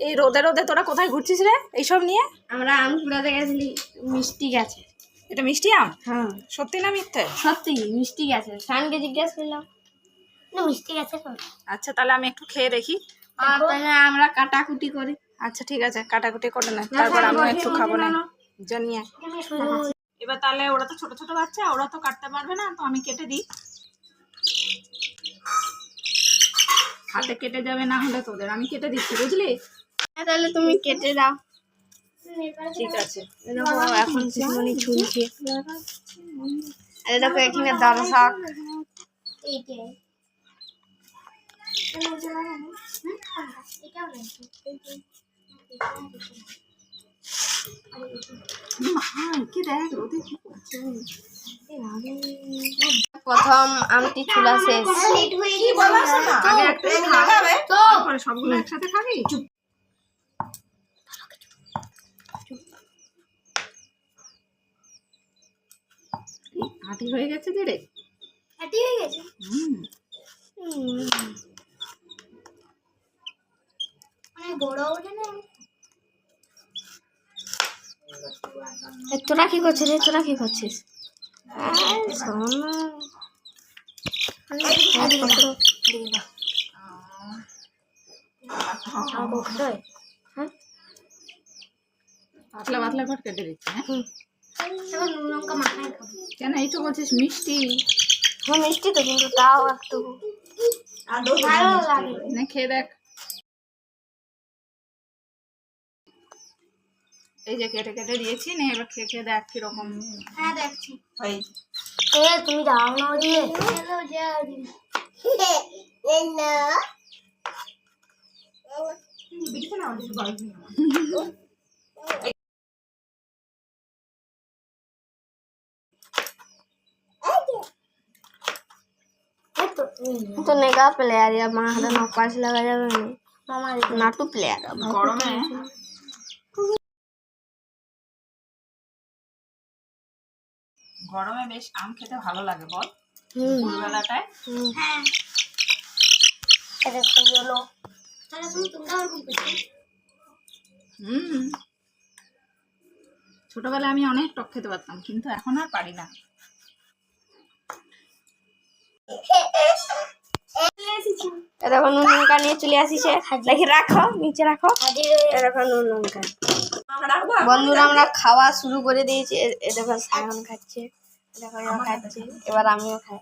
এই রোদে রোদে তোরা কোথায় ঘুরছিস রে এইসব নিয়ে? আমরা আম কুড়াতে গেছিলি মিষ্টি গাছে। এটা মিষ্টি আম? হ্যাঁ সত্যি না মিথ্যে? সত্যি মিষ্টি গাছে। শানকে জিজ্ঞেস করলাম না মিষ্টি গাছে। আচ্ছা তাহলে আমি একটু খেয়ে দেখি। তাহলে আমরা কাটাকুটি করি। আচ্ছা ঠিক আছে, কাটাকুটি করে না, তারপর আমি একটু খাবো না জানিয়ে। এবার তাহলে ওরা তো ছোট ছোট বাচ্চা, ওরা তো কাটতে পারবে না, তো আমি কেটে দিই। হাতে কেটে যাবে না হলে তোদের, আমি কেটে দিচ্ছি বুঝলি। তাহলে তুমি কেটে দাও। ঠিক আছে। দেখো এখন পিসমনি ছুলছে। এই দেখো এখানে দর্শক। প্রথম আমটি ছুলা শেষ। সবগুলো একসাথে খাবি? হাঁটি হয়ে গেছে রে। হাঁটি হয়ে গেছে। তোরা কি করছিস রে? তোরা কি করছিস? পাতলা পাতলা করে কেটে দিচ্ছি। কেন এই তো বলছিস মিষ্টি? হ্যাঁ মিষ্টি তো, কিন্তু তাও একটু ভালো লাগে না, খেয়ে দেখ। এই যে কেটে কেটে দিয়েছি না, এবার খেয়ে খেয়ে দেখ কিরকম। হ্যাঁ দেখছি। তুমি দাও না দিয়ে तो नेगा प्लेयर या मां हला नपास लगा जावे मामा नाटू प्लेयर গরমে গরমে বেশ আম খেতে ভালো লাগে বল, দুপুরবেলাটায়। হ্যাঁ এটা তো হলো তাহলে তুমি দাও ছোটবেলায় আমি অনেক টক খেতে পারতাম, কিন্তু এখন আর পারি না। দেখো নুন লঙ্কা নিয়ে চলে আসিছে, দেখি রাখো নিচে রাখো। দেখো নুন লঙ্কা। বন্ধুরা আমরা খাওয়া শুরু করে দিয়েছি। এ দেখো সায়ন খাচ্ছে, দেখো এরা খাচ্ছে, এবার আমিও খাই।